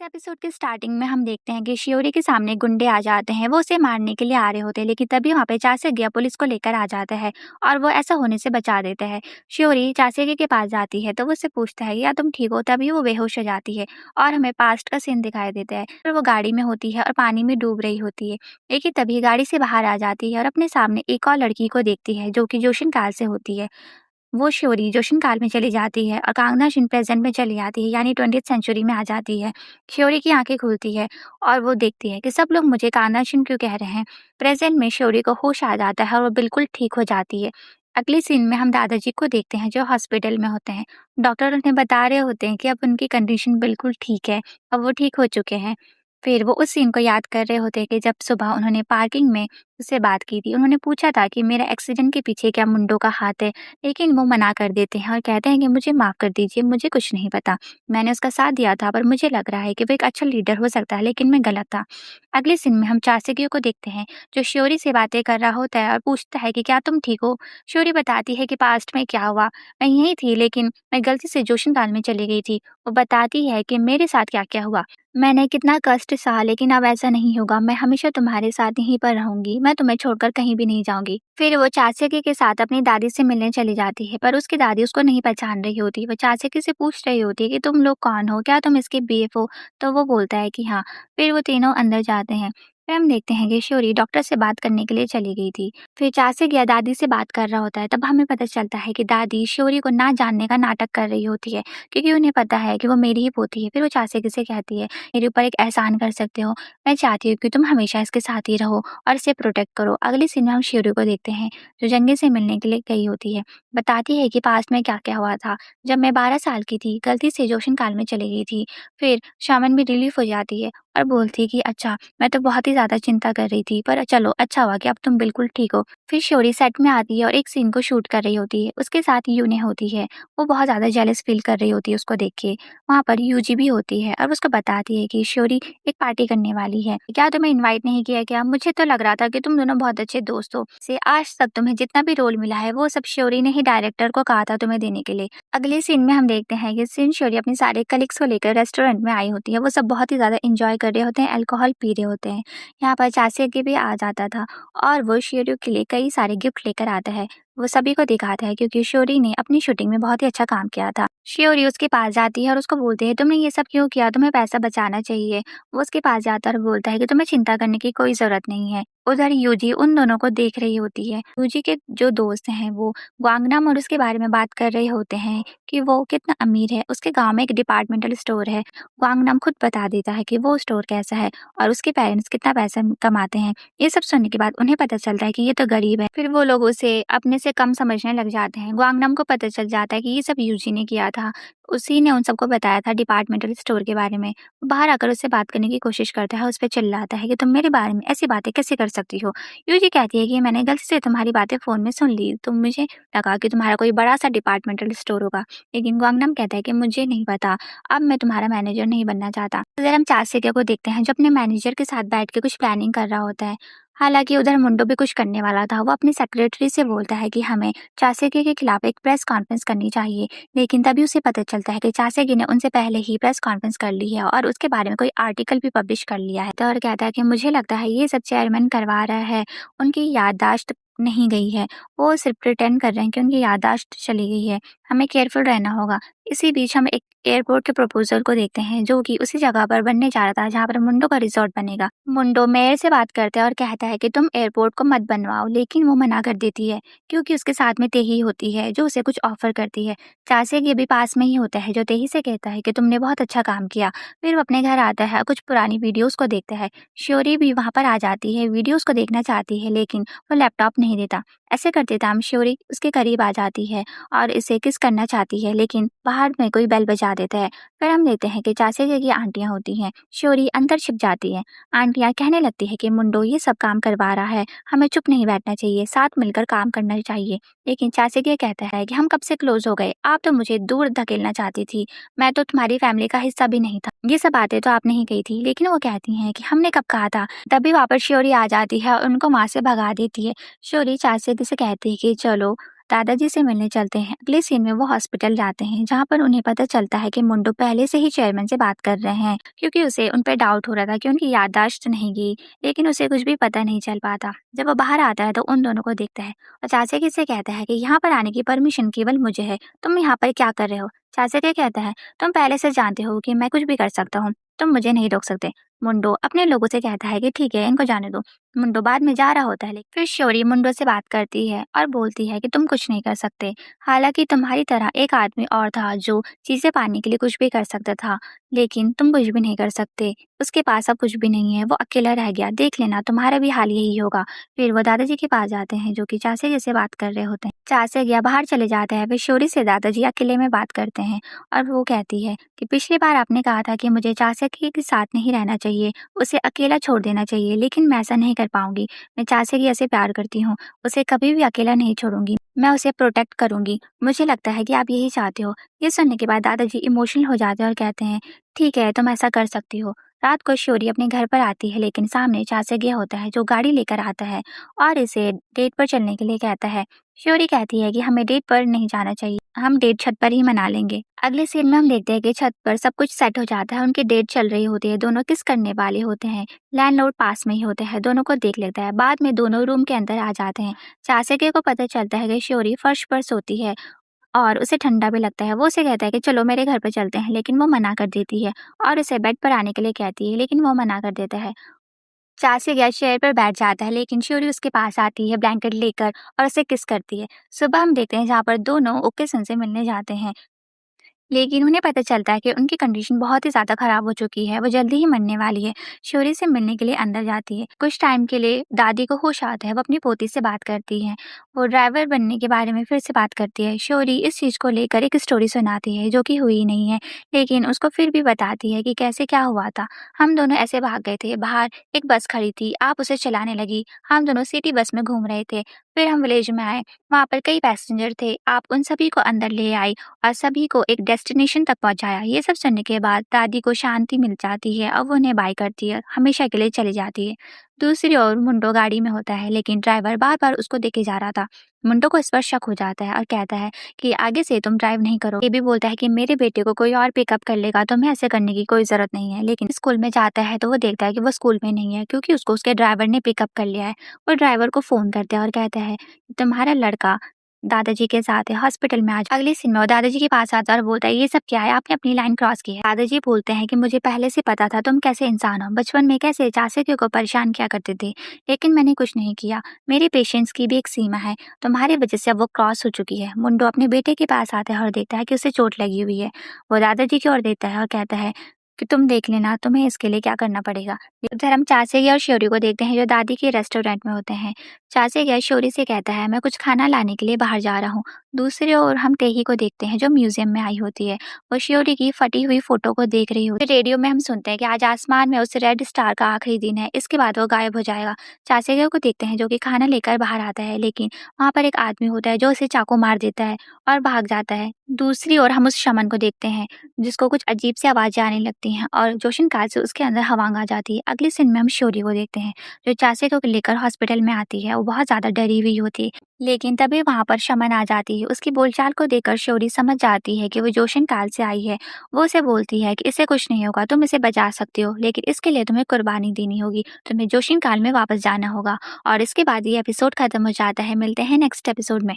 Episode के starting में हम देखते हैं कि शियोरी के सामने गुंडे आ जाते हैं। वो उसे मारने के लिए आ रहे होते हैं, लेकिन तभी वहाँ पे चासेगिया पुलिस को लेकर आ जाता है और वो ऐसा होने से बचा देता है। शियोरी चासेगी के पास जाती है तो वो उससे पूछता है या तुम ठीक हो, तभी वो बेहोश हो जाती है और हमें पास्ट का सीन दिखाई देता है। फिर वो गाड़ी में होती है और पानी में डूब रही होती है, लेकिन तभी गाड़ी से बाहर आ जाती है और अपने सामने एक और लड़की को देखती है जो कि जोशिन काल से होती है। वो शोरी जोशन काल में चली जाती है और कांगना शिन प्रेजेंट में चली आती है, यानी 20th सेंचुरी में आ जाती है। शोरी की आंखें खुलती है और वो देखती है कि सब लोग मुझे कांगना शिन क्यों कह रहे हैं। प्रेजेंट में शोरी को होश आ जाता है और वो बिल्कुल ठीक हो जाती है। अगले सीन में हम दादाजी को देखते हैं जो हॉस्पिटल में होते हैं। डॉक्टर उन्हें बता रहे होते हैं कि अब उनकी कंडीशन बिल्कुल ठीक है, अब वो ठीक हो चुके हैं। फिर वो उस सीन को याद कर रहे होते हैं कि जब सुबह उन्होंने पार्किंग में उससे बात की थी। उन्होंने पूछा था कि मेरा एक्सीडेंट के पीछे क्या मुंडो का हाथ है, लेकिन वो मना कर देते हैं और कहते हैं कि मुझे माफ़ कर दीजिए, मुझे कुछ नहीं पता। मैंने उसका साथ दिया था, पर मुझे लग रहा है कि वो एक अच्छा लीडर हो सकता है, लेकिन मैं गलत था। अगले सीन में हम चासेगियो को देखते हैं जो श्योरी से बातें कर रहा होता है और पूछता है कि क्या तुम ठीक हो? श्योरी बताती है कि पास्ट में क्या हुआ, मैं यहीं थी लेकिन मैं गलती से जोशिनकाल में चली गई थी। वो बताती है कि मेरे साथ क्या-क्या हुआ। मैंने कितना कष्ट सहा, लेकिन अब ऐसा नहीं होगा। मैं हमेशा तुम्हारे साथ यहीं पर रहूँगी, मैं तुम्हें छोड़कर कहीं भी नहीं जाऊँगी। फिर वो चाचाजी के साथ अपनी दादी से मिलने चली जाती है, पर उसकी दादी उसको नहीं पहचान रही होती। वो चाचाजी से पूछ रही होती है कि तुम लोग कौन हो? क्या तुम इसके बीएफ हो? तो वो बोलता है कि हाँ। फिर वो तीनों अंदर जाते हैं। फिर हम देखते हैं कि शोरी डॉक्टर से बात करने के लिए चली गई थी। फिर चाचाजी दादी से बात कर रहा होता है, तब हमें पता चलता है कि दादी शोरी को ना जानने का नाटक कर रही होती है, क्योंकि उन्हें पता है कि वो मेरी ही पोती है। फिर वो चाचाजी से कहती है, मेरे ऊपर एक एहसान कर सकते हो? मैं चाहती हूँ कि तुम हमेशा इसके साथ ही रहो और इसे प्रोटेक्ट करो। अगले सीन में हम शिवरी को देखते हैं जो जंगे से मिलने के लिए गई होती है। बताती है कि पास्ट में क्या-क्या हुआ था। जब मैं 12 साल की थी, गलती से जोशन काल में चली गई थी। फिर शामन भी रिलीफ हो जाती है और बोलती है कि अच्छा, मैं तो बहुत ही ज़्यादा चिंता कर रही थी, पर चलो अच्छा हुआ कि अब तुम बिल्कुल ठीक हो। फिर शोरी सेट में आती है और एक सीन को शूट कर रही होती है। उसके साथ यूने होती है। वो बहुत ज़्यादा जेलस फील कर रही होती है उसको देख के। वहाँ पर यूजी भी होती है और उसको बताती है कि शोरी एक पार्टी करने वाली है। क्या तुम्हें इनवाइट नहीं किया क्या? मुझे तो लग रहा था कि तुम दोनों बहुत अच्छे दोस्त हो। से आज तक तुम्हें जितना भी रोल मिला है वो सब शोरी ने ही डायरेक्टर को कहा था तुम्हें देने के लिए। अगले सीन में हम देखते हैं कि सिन शोरी अपने सारे कलीग्स को लेकर रेस्टोरेंट में आई होती है। वो सब बहुत ही ज़्यादा एंजॉय कर रहे होते हैं, अल्कोहल पी रहे होते हैं। यहाँ पर चाचे भी आ जाता था और वो शोरी के लिए कई सारे गिफ्ट लेकर आता है। वो सभी को दिखाता है क्योंकि शोरी ने अपनी शूटिंग में बहुत ही अच्छा काम किया था। श्योरी उसके पास जाती है और उसको बोलती है तुमने ये सब क्यों किया, तुम्हें पैसा बचाना चाहिए। वो उसके पास जाता है और बोलता है कि तुम्हें चिंता करने की कोई जरूरत नहीं है। उधर यूजी उन दोनों को देख रही होती है। यूजी के जो दोस्त हैं वो ग्वांगनाम और उसके बारे में बात कर रहे होते हैं कि वो कितना अमीर है। उसके गांव में एक डिपार्टमेंटल स्टोर है। ग्वांगनाम खुद बता देता है कि वो स्टोर कैसा है और उसके पेरेंट्स कितना पैसा कमाते हैं। ये सब सुनने के बाद उन्हें पता चलता है कि ये तो गरीब है। फिर वो लोग उसे अपने से कम समझने लग जाते हैं। ग्वांगनाम को पता चल जाता है कि ये सब यूजी ने किया था। उसी ने उन सबको बताया था डिपार्टमेंटल स्टोर के बारे में। बाहर आकर उससे बात करने की कोशिश करता है, उस पे चिल्लाता है कि तुम मेरे बारे में ऐसी बातें कैसे कर सकती हो। यूजी कहती है कि मैंने गलती से तुम्हारी बातें फ़ोन में सुन ली, तो मुझे लगा कि तुम्हारा कोई बड़ा-सा डिपार्टमेंटल स्टोर होगा। लेकिन ग्वांगनाम कहता है कि मुझे नहीं पता, अब मैं तुम्हारा मैनेजर नहीं बनना चाहता। इधर हम चासेके को देखते हैं जो अपने मैनेजर के साथ बैठ के कुछ प्लानिंग कर रहा होता है। हालाँकि उधर मुंडो भी कुछ करने वाला था। वो अपनी सेक्रेटरी से बोलता है कि हमें चासेके के खिलाफ एक प्रेस कॉन्फ्रेंस करनी चाहिए। लेकिन तभी उसे पता चलता है कि चासेगी ने उनसे पहले ही प्रेस कॉन्फ्रेंस कर ली है और उसके बारे में कोई आर्टिकल भी पब्लिश कर लिया है। तो और कहता है कि मुझे लगता है ये सब चेयरमैन करवा रहा है, उनकी याददाश्त नहीं गई है। वो सिर्फ प्रिटेंड कर रहे हैं कि उनकी याददाश्त चली गई है। हमें केयरफुल रहना होगा। इसी बीच हम एक एयरपोर्ट के प्रपोजल को देखते हैं जो कि उसी जगह पर बनने जा रहा था जहाँ पर मुंडो का रिजॉर्ट बनेगा। मुंडो मेयर से बात करता है और कहता है कि तुम एयरपोर्ट को मत बनवाओ, लेकिन वो मना कर देती है क्योंकि उसके साथ में तेही होती है जो उसे कुछ ऑफर करती है। चासेगी भी पास में ही होता है जो तेही से कहता है कि तुमने बहुत अच्छा काम किया। फिर वो अपने घर आता है, कुछ पुरानी वीडियोस को देखता है। श्योरी भी वहाँ पर आ जाती है, वीडियोस को देखना चाहती है लेकिन वो लैपटॉप नहीं देता। ऐसे करते टाइम श्योरी उसके करीब आ जाती है और इसे किस करना चाहती है, लेकिन बाहर में कोई बेल बजा देता है। फिर हम देखते हैं कि चाचे की आंटियां होती हैं। श्योरी अंदर छिप जाती है। आंटियां कहने लगती है कि मुंडो ये सब काम करवा रहा है, हमें चुप नहीं बैठना चाहिए, साथ मिलकर काम करना चाहिए। लेकिन चाचे कहता है कि हम कब से क्लोज हो गए, आप तो मुझे दूर धकेलना चाहती थी, मैं तो तुम्हारी फैमिली का हिस्सा भी नहीं था। ये सब बातें तो आपने ही कही थी, लेकिन वो कहती हैं कि हमने कब कहा था। तभी वापस श्योरी आ जाती है और उनको वहां से भगा देती है। श्योरी चाचे से कहती है कि चलो दादाजी से मिलने चलते हैं। अगले सीन में वो हॉस्पिटल जाते हैं जहाँ पर उन्हें पता चलता है कि मुंडो पहले से ही चेयरमैन से बात कर रहे हैं, क्योंकि उसे उन पर डाउट हो रहा था कि उनकी याददाश्त नहीं गई, लेकिन उसे कुछ भी पता नहीं चल पाता। जब वो बाहर आता है तो उन दोनों को देखता है और चाचा से कहता है कि यहाँ पर आने की परमिशन केवल मुझे है, तुम यहाँ पर क्या कर रहे हो? चाचा कहता है, तुम पहले से जानते हो कि मैं कुछ भी कर सकता हूँ, तुम मुझे नहीं रोक सकते। मुंडो अपने लोगों से कहता है कि ठीक है, इनको जाने दो। मुंडो बाद में जा रहा होता है, लेकिन फिर श्योरी मुंडो से बात करती है और बोलती है कि तुम कुछ नहीं कर सकते। हालांकि तुम्हारी तरह एक आदमी और था जो चीजें पाने के लिए कुछ भी कर सकता था, लेकिन तुम कुछ भी नहीं कर सकते। उसके पास अब कुछ भी नहीं है, वो अकेला रह गया। देख लेना, तुम्हारा भी हाल यही होगा। फिर वो दादाजी के पास जाते हैं जो कि चाचा जी से बात कर रहे होते हैं। चाचा गया बाहर चले जाते हैं। फिर श्योरी से दादाजी अकेले में बात करते हैं और वो कहती है कि पिछली बार आपने कहा था कि मुझे चाचा के साथ नहीं रहना चाहिए, उसे अकेला छोड़ देना चाहिए, लेकिन मैं ऐसा नहीं कर पाऊंगी। मैं चाचा की ऐसे प्यार करती हूँ, उसे कभी भी अकेला नहीं छोड़ूंगी, मैं उसे प्रोटेक्ट करूंगी। मुझे लगता है कि आप यही चाहते हो। ये सुनने के बाद दादाजी इमोशनल हो जाते हैं और कहते हैं ठीक है, तुम ऐसा कर सकती हो। रात को श्योरी अपने घर पर आती है, लेकिन सामने चाचा गया होता है जो गाड़ी लेकर आता है और इसे डेट पर चलने के लिए कहता है। श्योरी कहती है कि हमें डेट पर नहीं जाना चाहिए, हम डेट छत पर ही मना लेंगे। अगले सीन में हम देखते हैं कि छत पर सब कुछ सेट हो जाता है, उनकी डेट चल रही होती है, दोनों किस करने वाले होते हैं। लैंडलॉर्ड पास में ही होते हैं, दोनों को देख लेता है। बाद में दोनों रूम के अंदर आ जाते हैं। चाचा को पता चलता है कि श्योरी फर्श पर सोती है और उसे ठंडा भी लगता है। वो उसे कहता है कि चलो मेरे घर पर चलते हैं, लेकिन वो मना कर देती है और उसे बेड पर आने के लिए कहती है, लेकिन वो मना कर देता है। चाचा गया चेयर पर बैठ जाता है, लेकिन श्योरी उसके पास आती है ब्लैंकेट लेकर और उसे किस करती है। सुबह हम देखते हैं जहाँ पर दोनों ओकेसन से मिलने जाते हैं, लेकिन उन्हें पता चलता है कि उनकी कंडीशन बहुत ही ज़्यादा खराब हो चुकी है, वो जल्दी ही मरने वाली है। शौर्य से मिलने के लिए अंदर जाती है। कुछ टाइम के लिए दादी को होश आता है, वो अपनी पोती से बात करती है। वो ड्राइवर बनने के बारे में फिर से बात करती है। शौर्य इस चीज़ को लेकर एक स्टोरी सुनाती है जो कि हुई नहीं है, लेकिन उसको फिर भी बताती है कि कैसे क्या हुआ था। हम दोनों ऐसे भाग गए थे, बाहर एक बस खड़ी थी, आप उसे चलाने लगी। हम दोनों सिटी बस में घूम रहे थे, फिर हम विलेज में आए, वहाँ पर कई पैसेंजर थे, आप उन सभी को अंदर ले आई और सभी को एक डेस्टिनेशन तक पहुंचाया। ये सब सुनने के बाद दादी को शांति मिल जाती है और वो उन्हें बाय करती है, हमेशा के लिए चली जाती है। दूसरी ओर मुंडो गाड़ी में होता है, लेकिन ड्राइवर बार बार उसको देखे जा रहा था। मुंडो को इस पर शक हो जाता है और कहता है कि आगे से तुम ड्राइव नहीं करो। ये भी बोलता है कि मेरे बेटे को कोई और पिकअप कर लेगा, तुम्हें ऐसे करने की कोई जरूरत नहीं है। लेकिन स्कूल में जाता है तो वो देखता है कि वो स्कूल में नहीं है, क्योंकि उसको उसके ड्राइवर ने पिकअप कर लिया है। वो ड्राइवर को फोन करता है और कहता है तुम्हारा लड़का दादाजी के साथ है, हॉस्पिटल में आज। अगले सीन में वो दादाजी के पास आता है और बोलता है ये सब क्या है, आपने अपनी लाइन क्रॉस की है। दादाजी बोलते हैं कि मुझे पहले से पता था तुम कैसे इंसान हो, बचपन में कैसे चाचे को परेशान किया करते थे, लेकिन मैंने कुछ नहीं किया। मेरे पेशेंस की भी एक सीमा है, तुम्हारी वजह से अब वो क्रॉस हो चुकी है। मुंडो अपने बेटे के पास आता है और देखता है कि उसे चोट लगी हुई है। वो दादाजी की ओर देखता है और कहता है कि तुम देख लेना, तुम्हें इसके लिए क्या करना पड़ेगा। उधर हम चाचे और शौर्य को देखते हैं जो दादी के रेस्टोरेंट में होते हैं। चाचे गया शौर्य से कहता है मैं कुछ खाना लाने के लिए बाहर जा रहा हूँ। दूसरी ओर हम तेही को देखते हैं जो म्यूजियम में आई होती है। वो शौर्य की फटी हुई फोटो को देख रही होती है। रेडियो में हम सुनते हैं कि आज आसमान में उस रेड स्टार का आखिरी दिन है, इसके बाद वो गायब हो जाएगा। चाचे गया को देखते हैं जो कि खाना लेकर बाहर आता है, लेकिन वहाँ पर एक आदमी होता है जो उसे चाकू मार देता है और भाग जाता है। दूसरी ओर हम उस शमन को देखते हैं जिसको कुछ अजीब सी आवाजें आने लगती हैं और जोशन काल से उसके अंदर हवांग आ जाती है। अगले सीन में हम शौर्य को देखते हैं जो चाचे को लेकर हॉस्पिटल में आती है। वो बहुत ज्यादा डरी हुई होती है, लेकिन तभी वहां पर शमन आ जाती है। उसकी बोलचाल को देखकर शौर्य समझ जाती है कि वो जोशन काल से आई है। वो उसे बोलती है कि इसे कुछ नहीं होगा, तुम इसे बचा सकती हो, लेकिन इसके लिए तुम्हें कुर्बानी देनी होगी, तुम्हें जोशन काल में वापस जाना होगा। और इसके बाद ये एपिसोड खत्म हो जाता है। मिलते हैं नेक्स्ट एपिसोड में।